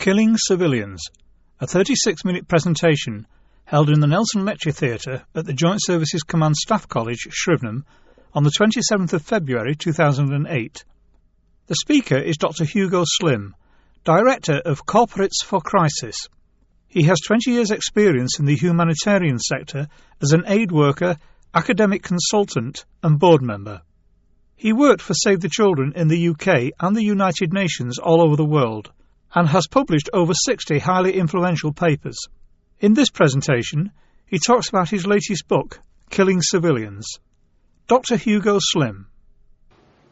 Killing Civilians, a 36-minute presentation held in the Nelson Lecture Theatre at the Joint Services Command Staff College, Shrivenham, on the 27th of February 2008. The speaker is Dr. Hugo Slim, Director of Corporates for Crisis. He has 20 years' experience in the humanitarian sector as an aid worker, academic consultant and board member. He worked for Save the Children in the UK and the United Nations all over the world, and has published over 60 highly influential papers. In this presentation, he talks about his latest book, Killing Civilians. Dr. Hugo Slim.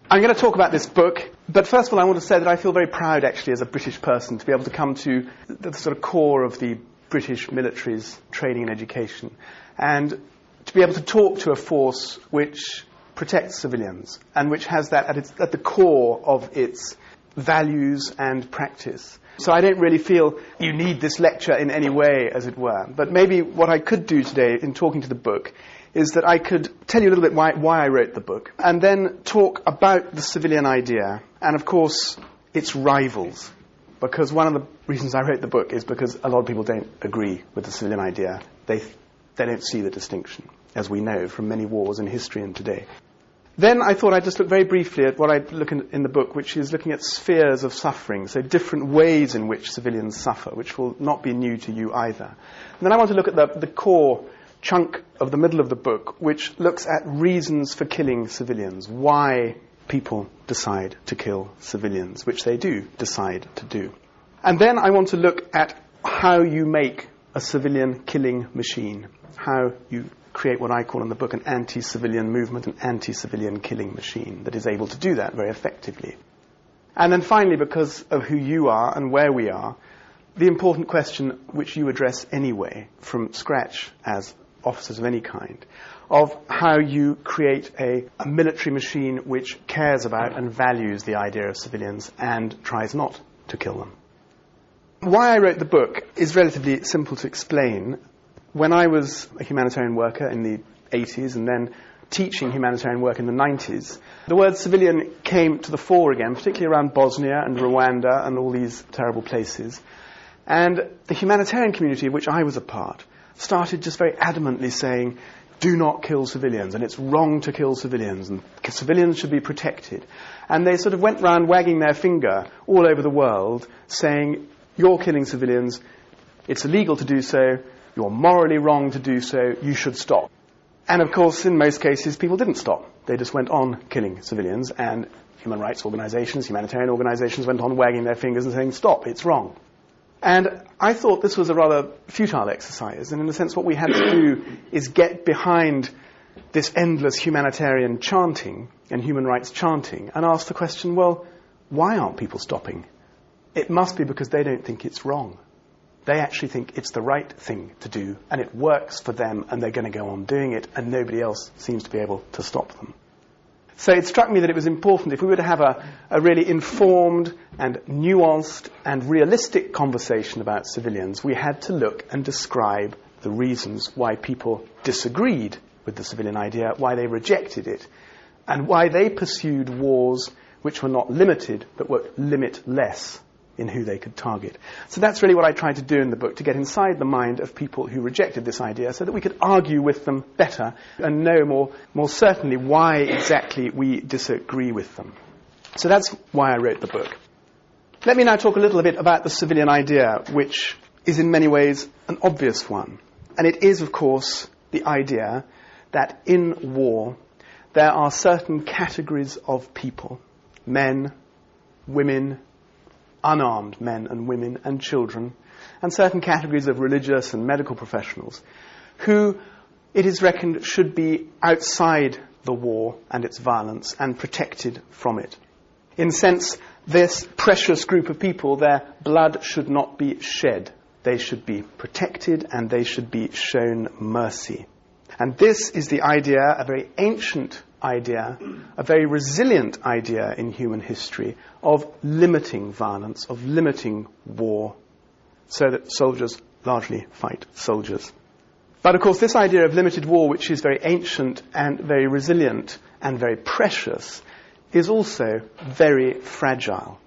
I'm going to talk about this book, but first of all I want to say that I feel very proud actually as a British person to be able to come to the sort of core of the British military's training and education, and to be able to talk to a force which protects civilians and which has that at the core of its values and practice. So I don't really feel you need this lecture in any way, as it were. But maybe what I could do today in talking to the book is that I could tell you a little bit why I wrote the book, and then talk about the civilian idea and, of course, its rivals. Because one of the reasons I wrote the book is because a lot of people don't agree with the civilian idea. They don't see the distinction, as we know from many wars in history and today. Then I thought I'd just look very briefly at what I look in the book, which is looking at spheres of suffering, so different ways in which civilians suffer, which will not be new to you either. And then I want to look at the core chunk of the middle of the book, which looks at reasons for killing civilians, why people decide to kill civilians, which they do decide to do. And then I want to look at how you make a civilian killing machine, how you create what I call in the book an anti-civilian movement, an anti-civilian killing machine that is able to do that very effectively. And then finally, because of who you are and where we are, the important question which you address anyway from scratch as officers of any kind, of how you create a military machine which cares about and values the idea of civilians and tries not to kill them. Why I wrote the book is relatively simple to explain. When I was a humanitarian worker in the 80s and then teaching humanitarian work in the 90s, the word civilian came to the fore again, particularly around Bosnia and Rwanda and all these terrible places. And the humanitarian community of which I was a part started just very adamantly saying, do not kill civilians, and it's wrong to kill civilians, and civilians should be protected. And they sort of went round wagging their finger all over the world, saying, you're killing civilians, it's illegal to do so, you're morally wrong to do so, you should stop. And of course, in most cases, people didn't stop. They just went on killing civilians, and human rights organizations, humanitarian organizations went on wagging their fingers and saying, stop, it's wrong. And I thought this was a rather futile exercise, and in a sense what we had to do is get behind this endless humanitarian chanting and human rights chanting and ask the question, well, why aren't people stopping? It must be because they don't think it's wrong. They actually think it's the right thing to do, and it works for them, and they're going to go on doing it, and nobody else seems to be able to stop them. So it struck me that it was important, if we were to have a really informed and nuanced and realistic conversation about civilians, we had to look and describe the reasons why people disagreed with the civilian idea, why they rejected it, and why they pursued wars which were not limited, but were limitless in who they could target. So that's really what I tried to do in the book, to get inside the mind of people who rejected this idea so that we could argue with them better and know more certainly why exactly we disagree with them. So that's why I wrote the book. Let me now talk a little bit about the civilian idea, which is in many ways an obvious one. And it is, of course, the idea that in war there are certain categories of people, men, women, unarmed men and women and children, and certain categories of religious and medical professionals who, it is reckoned, should be outside the war and its violence and protected from it. In a sense, this precious group of people, their blood should not be shed. They should be protected and they should be shown mercy. And this is the idea, a very ancient idea, a very resilient idea in human history of limiting violence, of limiting war, so that soldiers largely fight soldiers. But of course this idea of limited war, which is very ancient and very resilient and very precious, is also very fragile.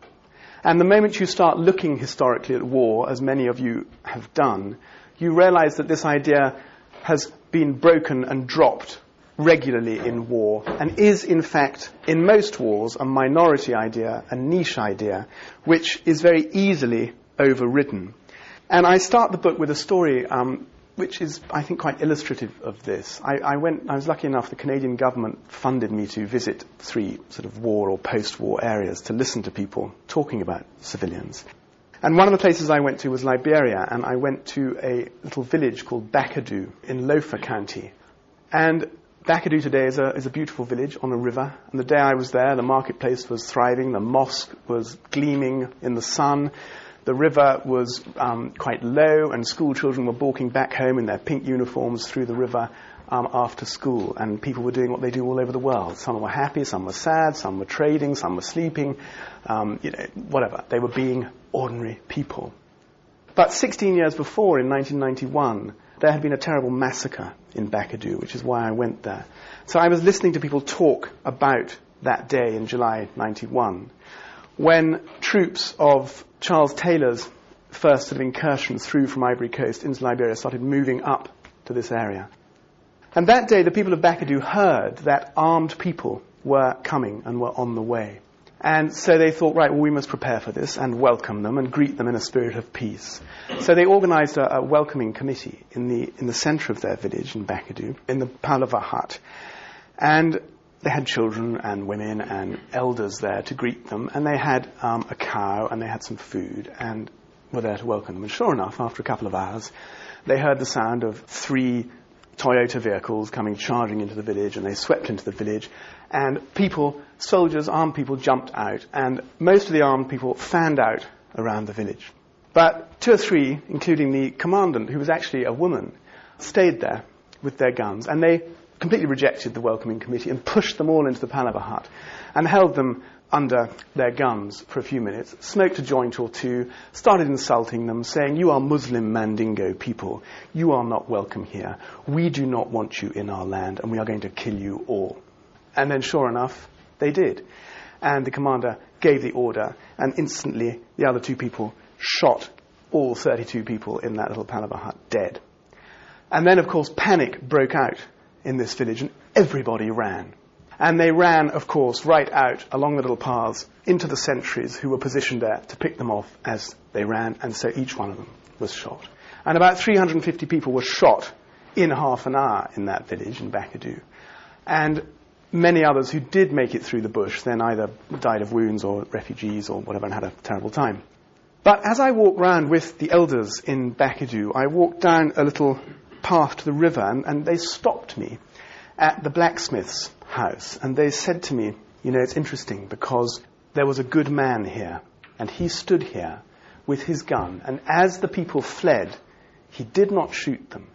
And the moment you start looking historically at war, as many of you have done, you realize that this idea has been broken and dropped regularly in war, and is in fact in most wars a minority idea, a niche idea, which is very easily overridden. And I start the book with a story which is, I think, quite illustrative of this. I was lucky enough, the Canadian government funded me to visit 3 sort of war or post-war areas to listen to people talking about civilians. And one of the places I went to was Liberia, and I went to a little village called Bakadu in Lofa County. And Bakadu today is a beautiful village on a river, and the day I was there, the marketplace was thriving, the mosque was gleaming in the sun, the river was quite low, and school children were walking back home in their pink uniforms through the river after school, and people were doing what they do all over the world. Some were happy, some were sad, some were trading, some were sleeping, whatever. They were being ordinary people. But 16 years before, in 1991, there had been a terrible massacre in Bakadu, which is why I went there. So I was listening to people talk about that day in July 91, when troops of Charles Taylor's first sort of incursion through from Ivory Coast into Liberia started moving up to this area. And that day, the people of Bakadu heard that armed people were coming and were on the way. And so they thought, right, well, we must prepare for this and welcome them and greet them in a spirit of peace. So they organized a welcoming committee in the center of their village in Bakadu, in the Palava hut. And they had children and women and elders there to greet them. And they had a cow and they had some food and were there to welcome them. And sure enough, after a couple of hours, they heard the sound of 3 Toyota vehicles coming charging into the village, and they swept into the village, and people, soldiers, armed people, jumped out, and most of the armed people fanned out around the village. But 2 or 3, including the commandant, who was actually a woman, stayed there with their guns, and they completely rejected the welcoming committee and pushed them all into the Palava hut and held them under their guns for a few minutes, smoked a joint or 2, started insulting them, saying, "You are Muslim Mandingo people. You are not welcome here. We do not want you in our land, and we are going to kill you all." And then, sure enough, they did. And the commander gave the order, and instantly the other 2 people shot all 32 people in that little Palava hut dead. And then, of course, panic broke out in this village, and everybody ran. And they ran, of course, right out along the little paths into the sentries who were positioned there to pick them off as they ran, and so each one of them was shot. And about 350 people were shot in half an hour in that village in Bakadu. And many others who did make it through the bush then either died of wounds or refugees or whatever and had a terrible time. But as I walked round with the elders in Bakadu, I walked down a little path to the river, and they stopped me at the blacksmith's house, and they said to me, "You know, it's interesting because there was a good man here, and he stood here with his gun, and as the people fled, he did not shoot them.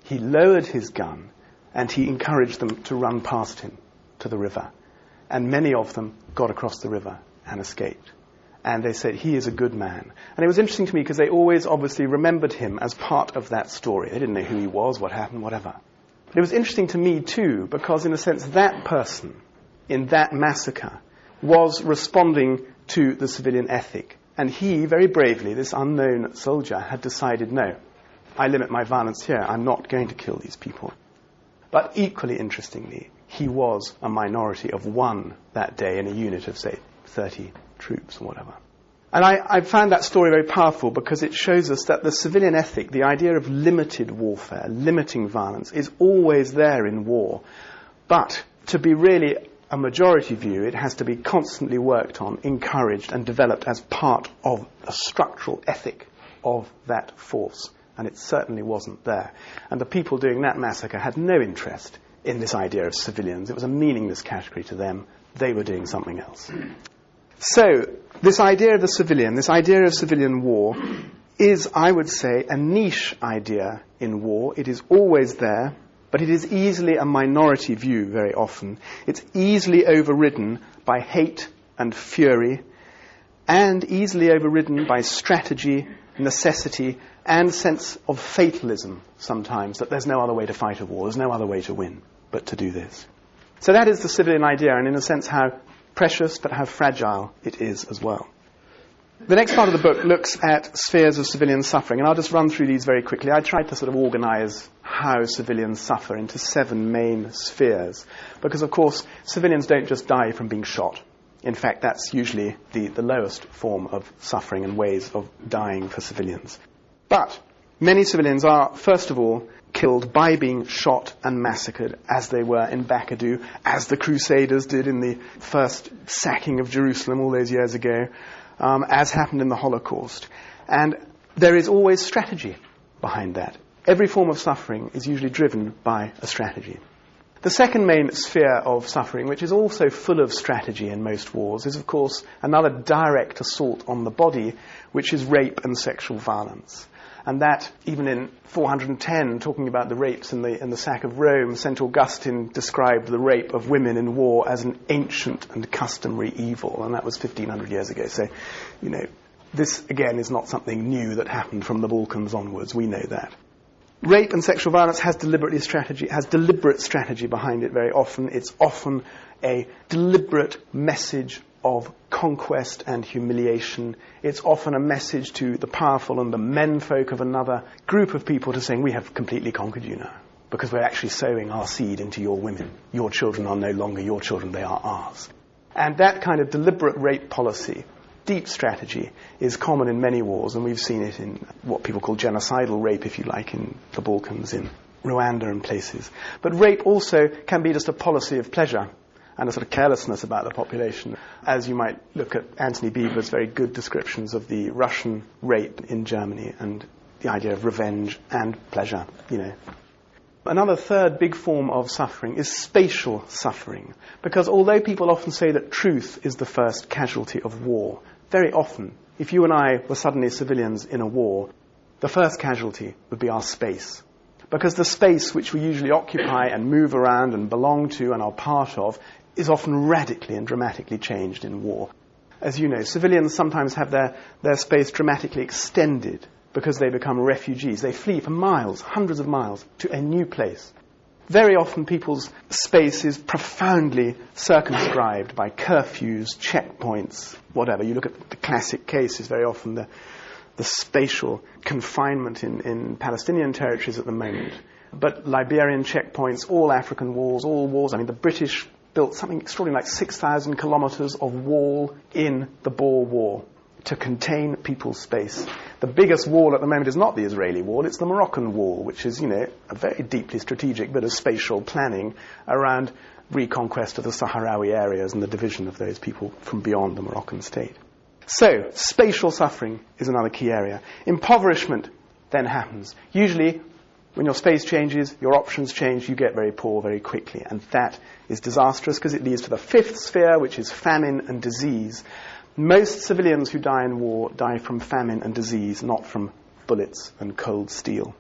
He lowered his gun, and he encouraged them to run past him to the river. And many of them got across the river and escaped." And they said, "He is a good man." And it was interesting to me because they always obviously remembered him as part of that story. They didn't know who he was, what happened, whatever. But it was interesting to me too, because in a sense that person in that massacre was responding to the civilian ethic. And he, very bravely, this unknown soldier, had decided, no, I limit my violence here. I'm not going to kill these people. But equally interestingly, he was a minority of 1 that day in a unit of, say, 30 troops or whatever. And I found that story very powerful because it shows us that the civilian ethic, the idea of limited warfare, limiting violence, is always there in war. But to be really a majority view, it has to be constantly worked on, encouraged and developed as part of a structural ethic of that force. And it certainly wasn't there. And the people doing that massacre had no interest in this idea of civilians. It was a meaningless category to them. They were doing something else. So, this idea of the civilian, this idea of civilian war, is, I would say, a niche idea in war. It is always there, but it is easily a minority view very often. It's easily overridden by hate and fury, and easily overridden by strategy, necessity, and sense of fatalism sometimes, that there's no other way to fight a war, there's no other way to win but to do this. So that is the civilian idea, and in a sense how precious but how fragile it is as well. The next part of the book looks at spheres of civilian suffering, and I'll just run through these very quickly. I tried to sort of organise how civilians suffer into 7 main spheres, because, of course, civilians don't just die from being shot. In fact, that's usually the lowest form of suffering and ways of dying for civilians. But many civilians are, first of all, killed by being shot and massacred, as they were in Bakadu, as the Crusaders did in the first sacking of Jerusalem all those years ago, as happened in the Holocaust. And there is always strategy behind that. Every form of suffering is usually driven by a strategy. The second main sphere of suffering, which is also full of strategy in most wars, is, of course, another direct assault on the body, which is rape and sexual violence. And that, even in 410, talking about the rapes in the sack of Rome, St. Augustine described the rape of women in war as an ancient and customary evil, and that was 1,500 years ago. So, this, again, is not something new that happened from the Balkans onwards. We know that. Rape and sexual violence has deliberate strategy behind it very often. It's often a deliberate message of conquest and humiliation. It's often a message to the powerful and the menfolk of another group of people to saying, we have completely conquered you now, because we're actually sowing our seed into your women. Your children are no longer your children, they are ours. And that kind of deliberate rape policy, deep strategy, is common in many wars, and we've seen it in what people call genocidal rape, if you like, in the Balkans, in Rwanda and places. But rape also can be just a policy of pleasure and a sort of carelessness about the population, as you might look at Anthony Beevor's very good descriptions of the Russian rape in Germany and the idea of revenge and pleasure, Another third big form of suffering is spatial suffering, because although people often say that truth is the first casualty of war, very often, if you and I were suddenly civilians in a war, the first casualty would be our space. Because the space which we usually occupy and move around and belong to and are part of is often radically and dramatically changed in war. As you know, civilians sometimes have their space dramatically extended because they become refugees. They flee for miles, hundreds of miles, to a new place. Very often people's space is profoundly circumscribed by curfews, checkpoints, whatever. You look at the classic cases, very often the spatial confinement in Palestinian territories at the moment. But Liberian checkpoints, all African walls, all wars. The British built something extraordinary like 6,000 kilometers of wall in the Boer War to contain people's space. The biggest wall at the moment is not the Israeli wall, it's the Moroccan wall, which is, a very deeply strategic bit of spatial planning around reconquest of the Sahrawi areas and the division of those people from beyond the Moroccan state. So, spatial suffering is another key area. Impoverishment then happens. Usually, when your space changes, your options change, you get very poor very quickly. And that is disastrous because it leads to the fifth sphere, which is famine and disease. Most civilians who die in war die from famine and disease, not from bullets and cold steel.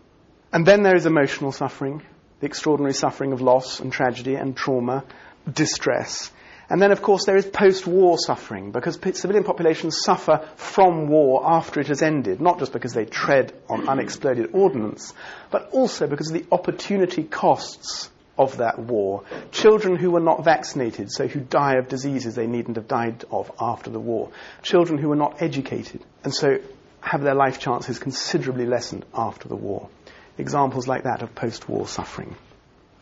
And then there is emotional suffering, the extraordinary suffering of loss and tragedy and trauma, distress. And then, of course, there is post-war suffering, because civilian populations suffer from war after it has ended, not just because they tread on unexploded ordnance, but also because of the opportunity costs of that war. Children who were not vaccinated, so who die of diseases they needn't have died of after the war. Children who were not educated, and so have their life chances considerably lessened after the war. Examples like that of post-war suffering.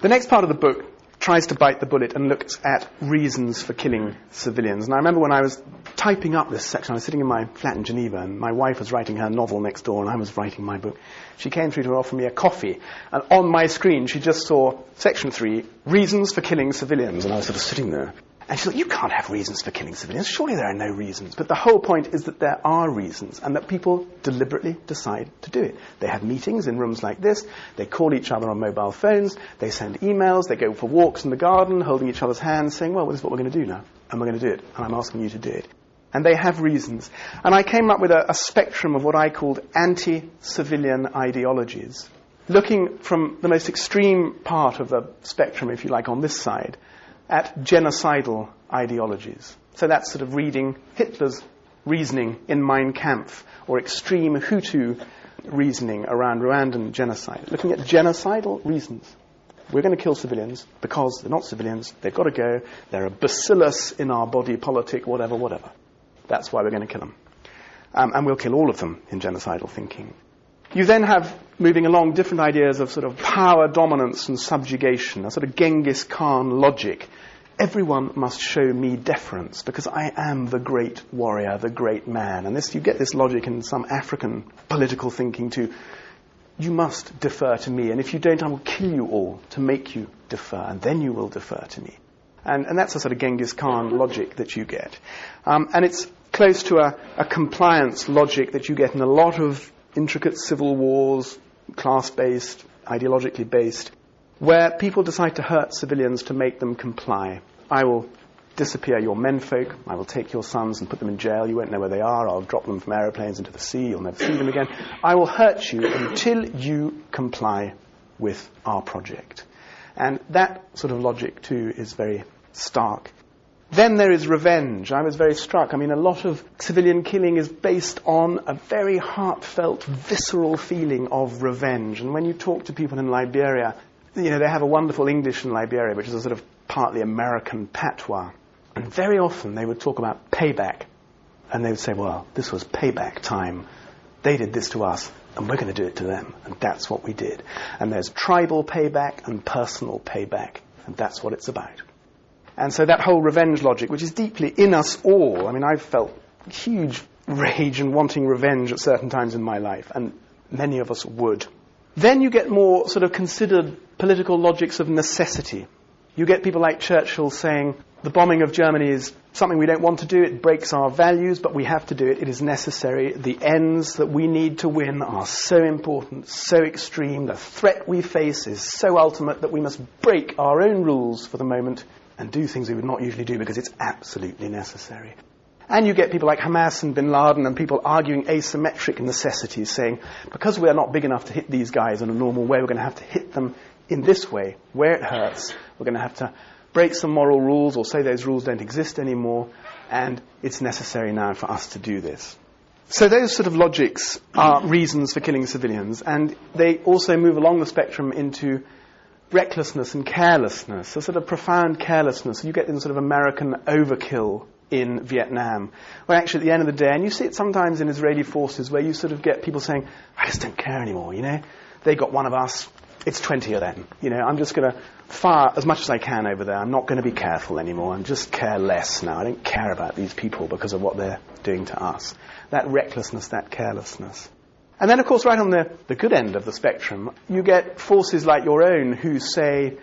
The next part of the book tries to bite the bullet and looks at reasons for killing civilians. And I remember when I was typing up this section, I was sitting in my flat in Geneva, and my wife was writing her novel next door, and I was writing my book. She came through to offer me a coffee, and on my screen she just saw section 3, reasons for killing civilians, and I was sort of sitting there. And she thought, you can't have reasons for killing civilians. Surely there are no reasons. But the whole point is that there are reasons, and that people deliberately decide to do it. They have meetings in rooms like this. They call each other on mobile phones. They send emails. They go for walks in the garden, holding each other's hands, saying, well, this is what we're going to do now. And we're going to do it. And I'm asking you to do it. And they have reasons. And I came up with a spectrum of what I called anti-civilian ideologies, looking from the most extreme part of the spectrum, if you like, on this side, at genocidal ideologies. So that's sort of reading Hitler's reasoning in Mein Kampf, or extreme Hutu reasoning around Rwandan genocide. Looking at genocidal reasons. We're going to kill civilians because they're not civilians, they've got to go, they're a bacillus in our body politic, whatever. That's why we're going to kill them. and we'll kill all of them in genocidal thinking. You then have, moving along, different ideas of sort of power, dominance, and subjugation, a sort of Genghis Khan logic. Everyone must show me deference because I am the great warrior, the great man. And this, you get this logic in some African political thinking too. You must defer to me, and if you don't, I will kill you all to make you defer, and then you will defer to me. And that's a sort of Genghis Khan logic that you get. And it's close to a compliance logic that you get in a lot of intricate civil wars, class-based, ideologically based, where people decide to hurt civilians to make them comply. I will disappear your menfolk, I will take your sons and put them in jail, you won't know where they are, I'll drop them from aeroplanes into the sea, you'll never see them again. I will hurt you until you comply with our project. And that sort of logic too is very stark. Then there is revenge. I was very struck. I mean, a lot of civilian killing is based on a very heartfelt, visceral feeling of revenge. And when you talk to people in Liberia, you know, they have a wonderful English in Liberia, which is a sort of partly American patois. And very often they would talk about payback. And they would say, well, this was payback time. They did this to us, and we're going to do it to them. And that's what we did. And there's tribal payback and personal payback. And that's what it's about. And so that whole revenge logic, which is deeply in us all. I mean, I've felt huge rage and wanting revenge at certain times in my life. And many of us would. Then you get more sort of considered political logics of necessity. You get people like Churchill saying, the bombing of Germany is something we don't want to do. It breaks our values, but we have to do it. It is necessary. The ends that we need to win are so important, so extreme. The threat we face is so ultimate that we must break our own rules for the moment and do things we would not usually do because it's absolutely necessary. And you get people like Hamas and bin Laden and people arguing asymmetric necessities, saying, because we are not big enough to hit these guys in a normal way, we're going to have to hit them in this way, where it hurts. We're going to have to break some moral rules or say those rules don't exist anymore, and it's necessary now for us to do this. So those sort of logics are reasons for killing civilians, and they also move along the spectrum into recklessness and carelessness, a sort of profound carelessness. You get in sort of American overkill in Vietnam, where actually at the end of the day, and you see it sometimes in Israeli forces, where you sort of get people saying, I just don't care anymore, you know, they got one of us, it's 20 of them, you know, I'm just going to fire as much as I can over there, I'm not going to be careful anymore, I'm just care less now, I don't care about these people because of what they're doing to us. That recklessness, that carelessness. And then, of course, right on the good end of the spectrum, you get forces like your own who say,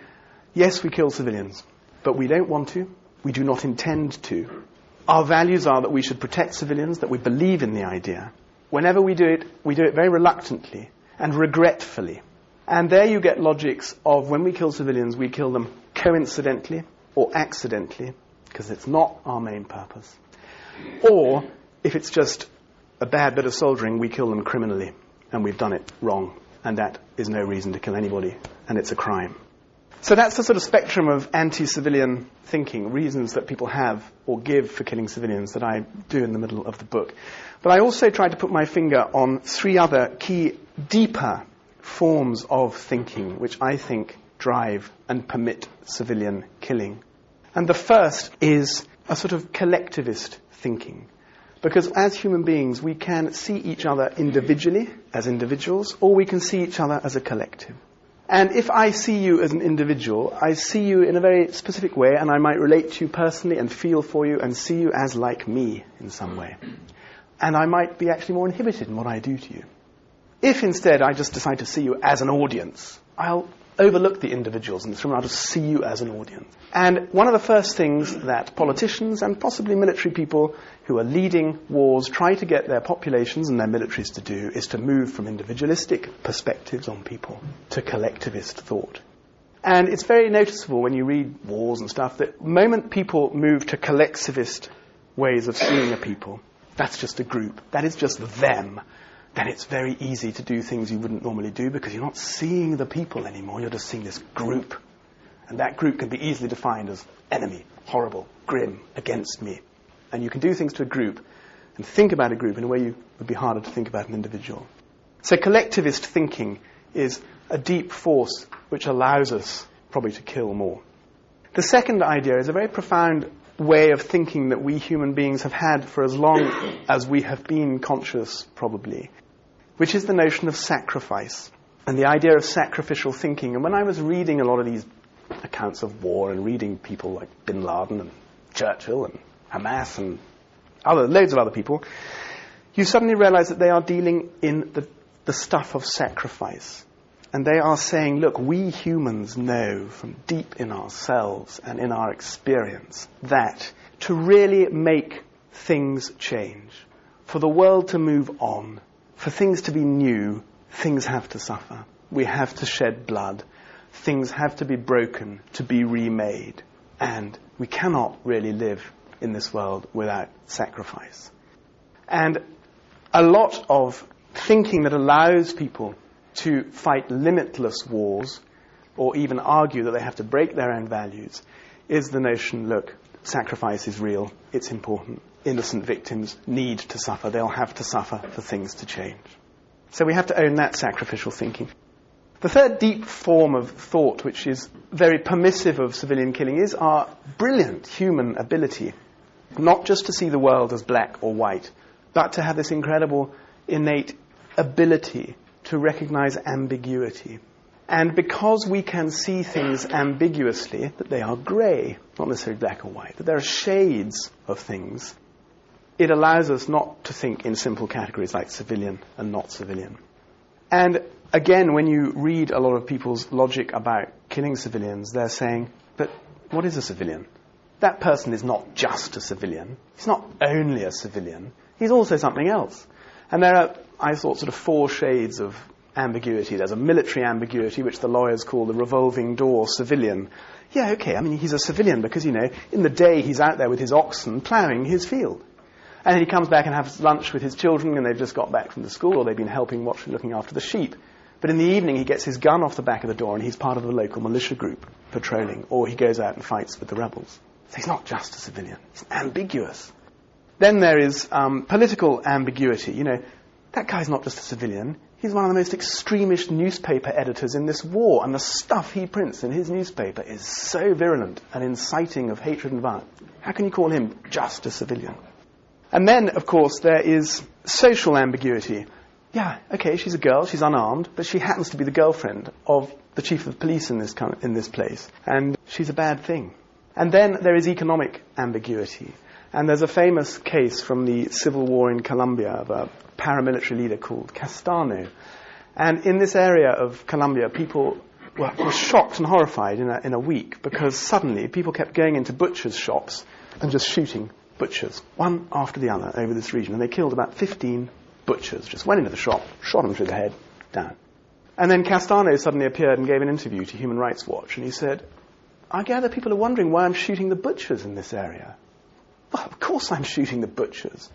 yes, we kill civilians, but we don't want to, we do not intend to. Our values are that we should protect civilians, that we believe in the idea. Whenever we do it very reluctantly and regretfully. And there you get logics of when we kill civilians, we kill them coincidentally or accidentally, because it's not our main purpose. Or, if it's just a bad bit of soldiering, we kill them criminally, and we've done it wrong, and that is no reason to kill anybody, and it's a crime. So that's the sort of spectrum of anti-civilian thinking, reasons that people have or give for killing civilians that I do in the middle of the book. But I also tried to put my finger on three other key, deeper forms of thinking which I think drive and permit civilian killing. And the first is a sort of collectivist thinking. Because as human beings, we can see each other individually, as individuals, or we can see each other as a collective. And if I see you as an individual, I see you in a very specific way, and I might relate to you personally and feel for you and see you as like me in some way. And I might be actually more inhibited in what I do to you. If instead I just decide to see you as an audience, I'll overlook the individuals in this room, I'll just see you as an audience. And one of the first things that politicians and possibly military people who are leading wars try to get their populations and their militaries to do is to move from individualistic perspectives on people to collectivist thought. And it's very noticeable when you read wars and stuff that the moment people move to collectivist ways of seeing a people, that's just a group, that is just them, then it's very easy to do things you wouldn't normally do because you're not seeing the people anymore, you're just seeing this group. And that group can be easily defined as enemy, horrible, grim, against me. And you can do things to a group and think about a group in a way you would be harder to think about an individual. So collectivist thinking is a deep force which allows us probably to kill more. The second idea is a very profound way of thinking that we human beings have had for as long as we have been conscious, probably, which is the notion of sacrifice and the idea of sacrificial thinking. And when I was reading a lot of these accounts of war and reading people like Bin Laden and Churchill and Hamas and loads of other people, you suddenly realize that they are dealing in the stuff of sacrifice. And they are saying, look, we humans know from deep in ourselves and in our experience that to really make things change, for the world to move on, for things to be new, things have to suffer. We have to shed blood. Things have to be broken to be remade. And we cannot really live in this world without sacrifice. And a lot of thinking that allows people to fight limitless wars or even argue that they have to break their own values is the notion, look, sacrifice is real, it's important. Innocent victims need to suffer. They'll have to suffer for things to change. So we have to own that sacrificial thinking. The third deep form of thought, which is very permissive of civilian killing, is our brilliant human ability not just to see the world as black or white, but to have this incredible innate ability to recognize ambiguity. And because we can see things ambiguously, that they are grey, not necessarily black or white, that there are shades of things, it allows us not to think in simple categories like civilian and not civilian. And again, when you read a lot of people's logic about killing civilians, they're saying, but what is a civilian? That person is not just a civilian. He's not only a civilian. He's also something else. And there are, I thought, sort of four shades of ambiguity. There's a military ambiguity, which the lawyers call the revolving door civilian. Yeah, okay, I mean, he's a civilian because, you know, in the day he's out there with his oxen ploughing his field. And then he comes back and has lunch with his children, and they've just got back from the school, or they've been helping looking after the sheep. But in the evening, he gets his gun off the back of the door, and he's part of the local militia group patrolling, or he goes out and fights with the rebels. So he's not just a civilian. He's ambiguous. Then there is political ambiguity. You know, that guy's not just a civilian. He's one of the most extremist newspaper editors in this war, and the stuff he prints in his newspaper is so virulent and inciting of hatred and violence. How can you call him just a civilian? And then, of course, there is social ambiguity. Yeah, okay, she's a girl, she's unarmed, but she happens to be the girlfriend of the chief of police in this place, and she's a bad thing. And then there is economic ambiguity. And there's a famous case from the Civil War in Colombia of a paramilitary leader called Castano. And in this area of Colombia, people were shocked and horrified in a week because suddenly people kept going into butchers' shops and just shooting butchers, one after the other, over this region. And they killed about 15 butchers, just went into the shop, shot them through the head, down. And then Castano suddenly appeared and gave an interview to Human Rights Watch, and he said, I gather people are wondering why I'm shooting the butchers in this area. Well, of course I'm shooting the butchers.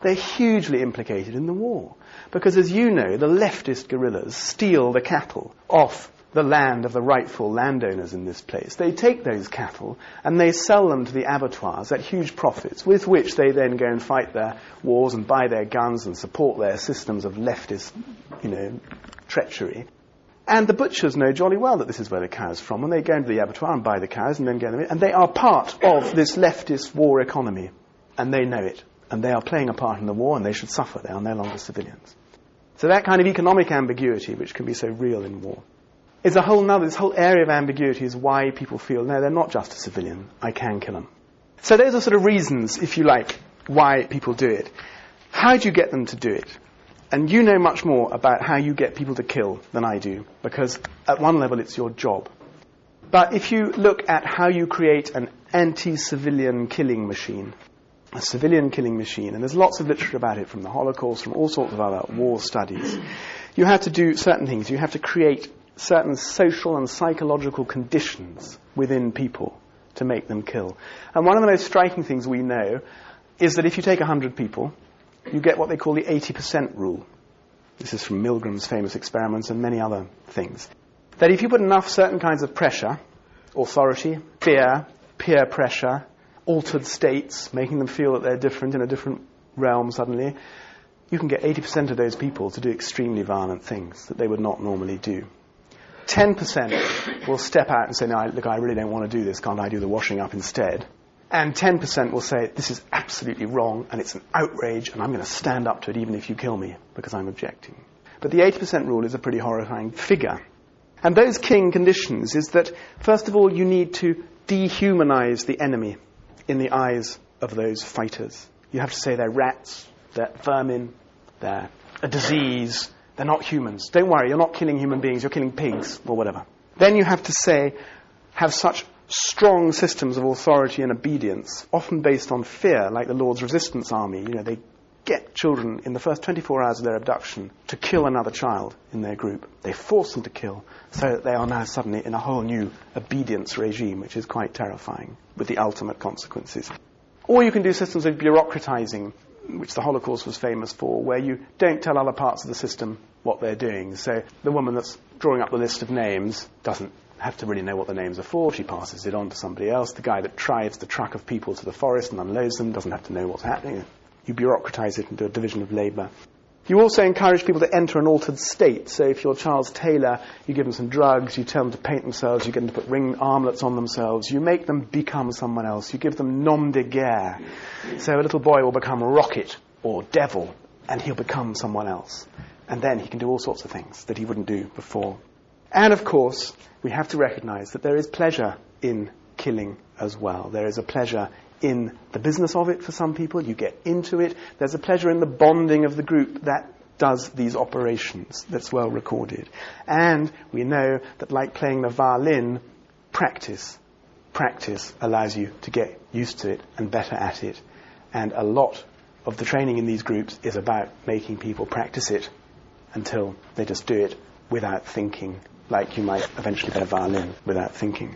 They're hugely implicated in the war. Because as you know, the leftist guerrillas steal the cattle off the land of the rightful landowners in this place. They take those cattle and they sell them to the abattoirs at huge profits, with which they then go and fight their wars and buy their guns and support their systems of leftist, treachery. And the butchers know jolly well that this is where the cow's from, and they go into the abattoir and buy the cows and then get them in. And they are part of this leftist war economy, and they know it. And they are playing a part in the war, and they should suffer. They are no longer civilians. So that kind of economic ambiguity, which can be so real in war, is this whole area of ambiguity is why people feel, no, they're not just a civilian, I can kill them. So those are sort of reasons, if you like, why people do it. How do you get them to do it? And you know much more about how you get people to kill than I do, because at one level it's your job. But if you look at how you create an anti-civilian killing machine, a civilian killing machine, and there's lots of literature about it from the Holocaust, from all sorts of other war studies, you have to do certain things. You have to create certain social and psychological conditions within people to make them kill. And one of the most striking things we know is that if you take 100 people, you get what they call the 80% rule. This is from Milgram's famous experiments and many other things. That if you put enough certain kinds of pressure, authority, fear, peer pressure, altered states, making them feel that they're different in a different realm suddenly, you can get 80% of those people to do extremely violent things that they would not normally do. 10% will step out and say, no, look, I really don't want to do this, can't I do the washing up instead? And 10% will say, this is absolutely wrong, and it's an outrage, and I'm going to stand up to it even if you kill me, because I'm objecting. But the 80% rule is a pretty horrifying figure. And those killing conditions is that, first of all, you need to dehumanize the enemy in the eyes of those fighters. You have to say they're rats, they're vermin, they're a disease, they're not humans. Don't worry, you're not killing human beings, you're killing pigs, or whatever. Then you have to say, have such strong systems of authority and obedience, often based on fear, like the Lord's Resistance Army. They get children in the first 24 hours of their abduction to kill another child in their group. They force them to kill, so that they are now suddenly in a whole new obedience regime, which is quite terrifying, with the ultimate consequences. Or you can do systems of bureaucratizing, which the Holocaust was famous for, where you don't tell other parts of the system what they're doing. So the woman that's drawing up the list of names doesn't have to really know what the names are for. She passes it on to somebody else. The guy that drives the truck of people to the forest and unloads them doesn't have to know what's happening. You bureaucratize it into a division of labour. You also encourage people to enter an altered state. So if you're Charles Taylor, you give them some drugs, you tell them to paint themselves, you get them to put ring armlets on themselves, you make them become someone else, you give them nom de guerre. So a little boy will become Rocket or Devil, and he'll become someone else. And then he can do all sorts of things that he wouldn't do before. And of course, we have to recognize that there is pleasure in killing as well. There is a pleasure in the business of it for some people. You get into it. There's a pleasure in the bonding of the group that does these operations that's well recorded. And we know that, like playing the violin, practice allows you to get used to it and better at it. And a lot of the training in these groups is about making people practice it until they just do it without thinking, like you might eventually play a violin without thinking.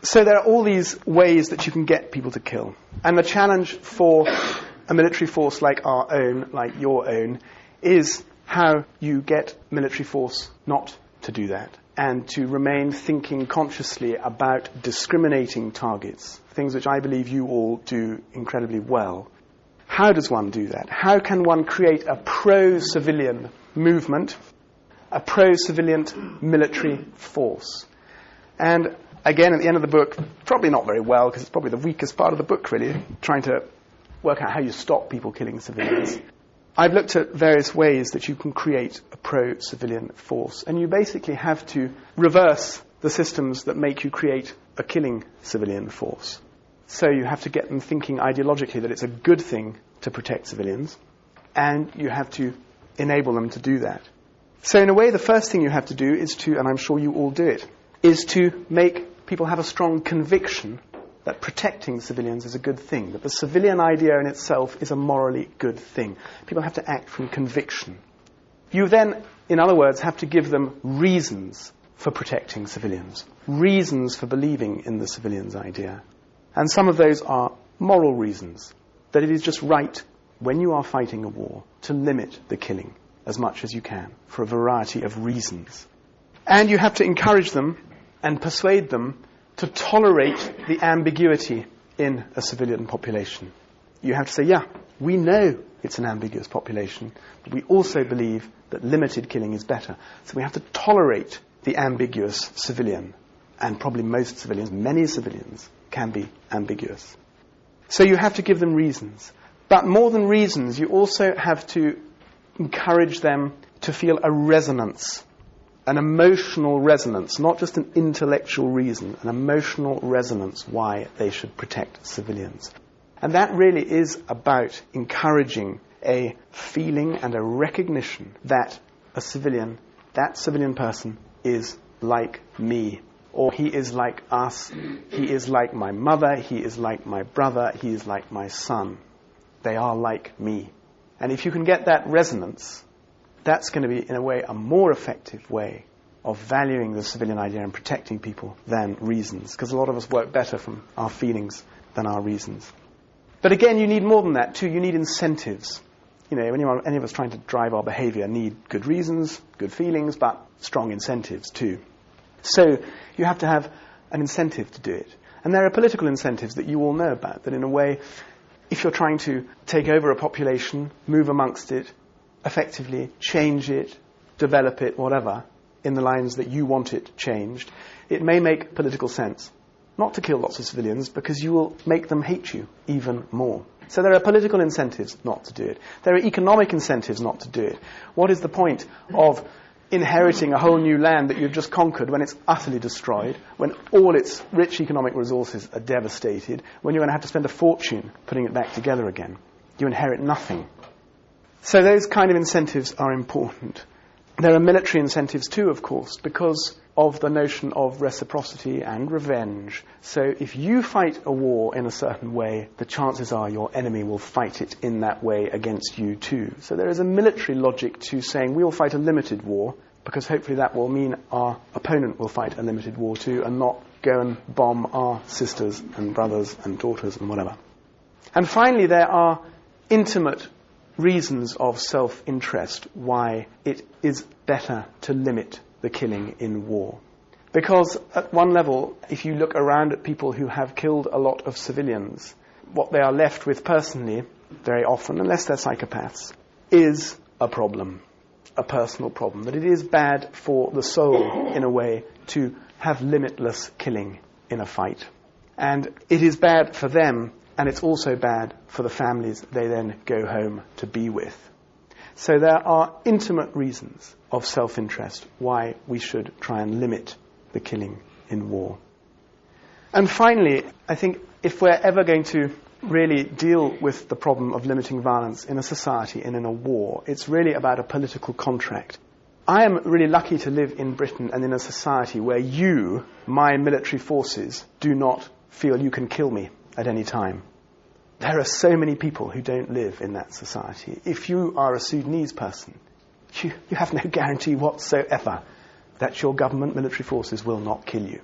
So there are all these ways that you can get people to kill. And the challenge for a military force like our own, like your own, is how you get military force not to do that, and to remain thinking consciously about discriminating targets, things which I believe you all do incredibly well. How does one do that? How can one create a pro-civilian movement, a pro-civilian military force? And again, at the end of the book, probably not very well, because it's probably the weakest part of the book, really, trying to work out how you stop people killing civilians. I've looked at various ways that you can create a pro-civilian force, and you basically have to reverse the systems that make you create a killing civilian force. So you have to get them thinking ideologically that it's a good thing to protect civilians, and you have to enable them to do that. So in a way, the first thing you have to do is to, and I'm sure you all do it, is to make people have a strong conviction that protecting civilians is a good thing, that the civilian idea in itself is a morally good thing. People have to act from conviction. You then, in other words, have to give them reasons for protecting civilians, reasons for believing in the civilians idea. And some of those are moral reasons, that it is just right, when you are fighting a war, to limit the killing as much as you can, for a variety of reasons. And you have to encourage them and persuade them to tolerate the ambiguity in a civilian population. You have to say, yeah, we know it's an ambiguous population, but we also believe that limited killing is better. So we have to tolerate the ambiguous civilian. And probably most civilians, many civilians, can be ambiguous. So you have to give them reasons. But more than reasons, you also have to encourage them to feel a resonance, an emotional resonance, not just an intellectual reason, an emotional resonance why they should protect civilians. And that really is about encouraging a feeling and a recognition that a civilian, that civilian person, is like me, or he is like us, he is like my mother, he is like my brother, he is like my son. They are like me. And if you can get that resonance, that's going to be, in a way, a more effective way of valuing the civilian idea and protecting people than reasons, because a lot of us work better from our feelings than our reasons. But again, you need more than that too. You need incentives. You know, any of us trying to drive our behavior need good reasons, good feelings, but strong incentives too. So you have to have an incentive to do it. And there are political incentives that you all know about, that in a way, if you're trying to take over a population, move amongst it, effectively change it, develop it, whatever, in the lines that you want it changed, it may make political sense not to kill lots of civilians because you will make them hate you even more. So there are political incentives not to do it. There are economic incentives not to do it. What is the point of inheriting a whole new land that you've just conquered when it's utterly destroyed, when all its rich economic resources are devastated, when you're going to have to spend a fortune putting it back together again? You inherit nothing. So those kind of incentives are important. There are military incentives too, of course, because of the notion of reciprocity and revenge. So if you fight a war in a certain way, the chances are your enemy will fight it in that way against you too. So there is a military logic to saying we'll fight a limited war, because hopefully that will mean our opponent will fight a limited war too, and not go and bomb our sisters and brothers and daughters and whatever. And finally, there are intimate reasons of self-interest why it is better to limit the killing in war. Because at one level, if you look around at people who have killed a lot of civilians, what they are left with personally, very often, unless they're psychopaths, is a problem, a personal problem. That it is bad for the soul, in a way, to have limitless killing in a fight. And it is bad for them, and it's also bad for the families they then go home to be with. So there are intimate reasons of self-interest why we should try and limit the killing in war. And finally, I think if we're ever going to really deal with the problem of limiting violence in a society and in a war, it's really about a political contract. I am really lucky to live in Britain and in a society where you, my military forces, do not feel you can kill me at any time. There are so many people who don't live in that society. If you are a Sudanese person, you have no guarantee whatsoever that your government military forces will not kill you.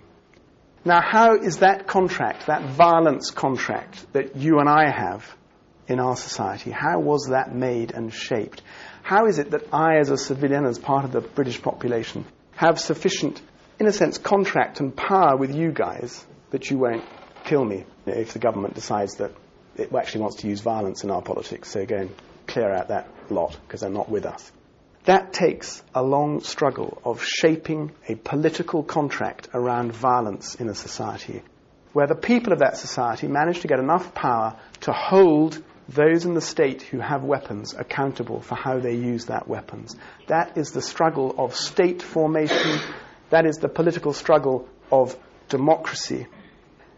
Now, how is that contract, that violence contract that you and I have in our society, how was that made and shaped? How is it that I, as a civilian, as part of the British population, have sufficient, in a sense, contract and power with you guys that you won't kill me if the government decides that it actually wants to use violence in our politics, so go and clear out that lot because they're not with us. That takes a long struggle of shaping a political contract around violence in a society, where the people of that society manage to get enough power to hold those in the state who have weapons accountable for how they use that weapons. That is the struggle of state formation. That is the political struggle of democracy.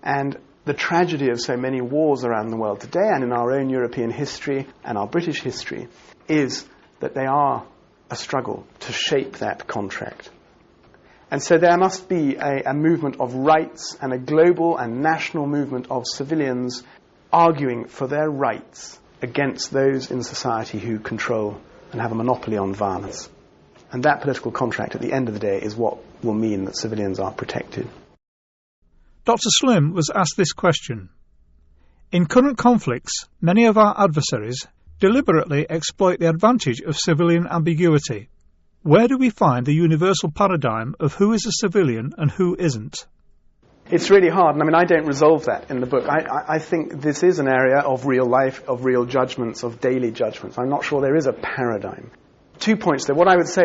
And the tragedy of so many wars around the world today, and in our own European history and our British history, is that they are a struggle to shape that contract. And so there must be a movement of rights and a global and national movement of civilians arguing for their rights against those in society who control and have a monopoly on violence. And that political contract, at the end of the day, is what will mean that civilians are protected. Dr. Slim was asked this question. In current conflicts, many of our adversaries deliberately exploit the advantage of civilian ambiguity. Where do we find the universal paradigm of who is a civilian and who isn't? It's really hard, and I mean, I don't resolve that in the book. I think this is an area of real life, of real judgments, of daily judgments. I'm not sure there is a paradigm. 2 points there. What I would say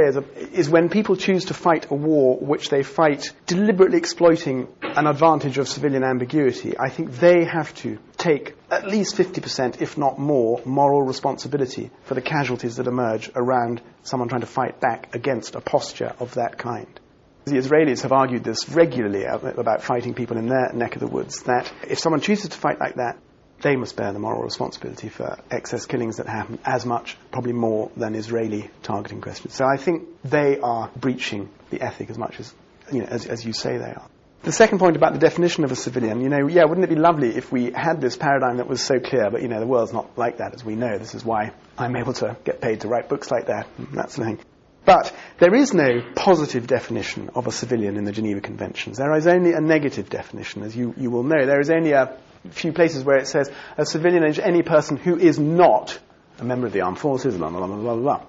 is when people choose to fight a war which they fight deliberately exploiting an advantage of civilian ambiguity, I think they have to take at least 50%, if not more, moral responsibility for the casualties that emerge around someone trying to fight back against a posture of that kind. The Israelis have argued this regularly about fighting people in their neck of the woods, that if someone chooses to fight like that, they must bear the moral responsibility for excess killings that happen as much, probably more, than Israeli targeting questions. So I think they are breaching the ethic as much as, as you say they are. The second point about the definition of a civilian, wouldn't it be lovely if we had this paradigm that was so clear, but, the world's not like that, as we know. This is why I'm able to get paid to write books like that, and that sort of thing. But there is no positive definition of a civilian in the Geneva Conventions. There is only a negative definition, as you will know. There is only a few places where it says a civilian is any person who is not a member of the armed forces, blah, blah, blah, blah, blah.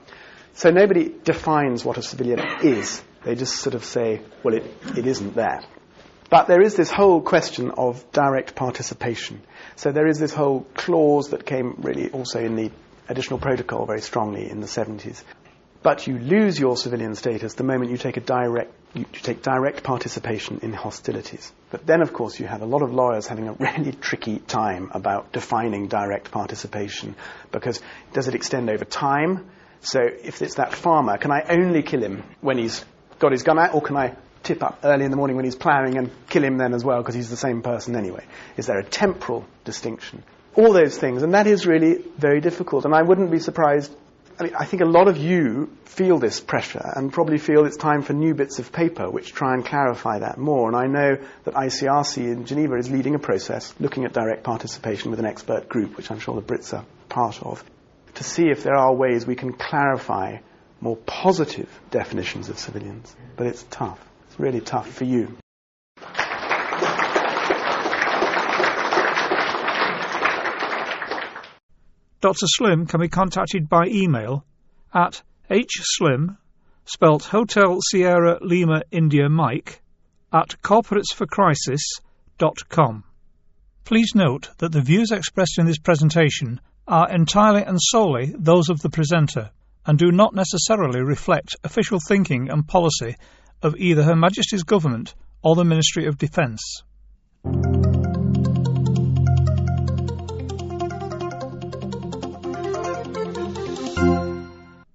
So nobody defines what a civilian is. They just sort of say, well, it isn't that. But there is this whole question of direct participation. So there is this whole clause that came really also in the additional protocol very strongly in the 70s, But you lose your civilian status the moment you take direct participation in hostilities. But then, of course, you have a lot of lawyers having a really tricky time about defining direct participation, because does it extend over time? So if it's that farmer, can I only kill him when he's got his gun out, or can I tip up early in the morning when he's ploughing and kill him then as well, because he's the same person anyway? Is there a temporal distinction? All those things, and that is really very difficult. And I wouldn't be surprised. I think a lot of you feel this pressure and probably feel it's time for new bits of paper which try and clarify that more. And I know that ICRC in Geneva is leading a process looking at direct participation with an expert group, which I'm sure the Brits are part of, to see if there are ways we can clarify more positive definitions of civilians. But it's tough. It's really tough for you. Dr. Slim can be contacted by email at hslim, spelt Hotel Sierra Lima India Mike, at corporatesforcrisis.com. Please note that the views expressed in this presentation are entirely and solely those of the presenter and do not necessarily reflect official thinking and policy of either Her Majesty's Government or the Ministry of Defence.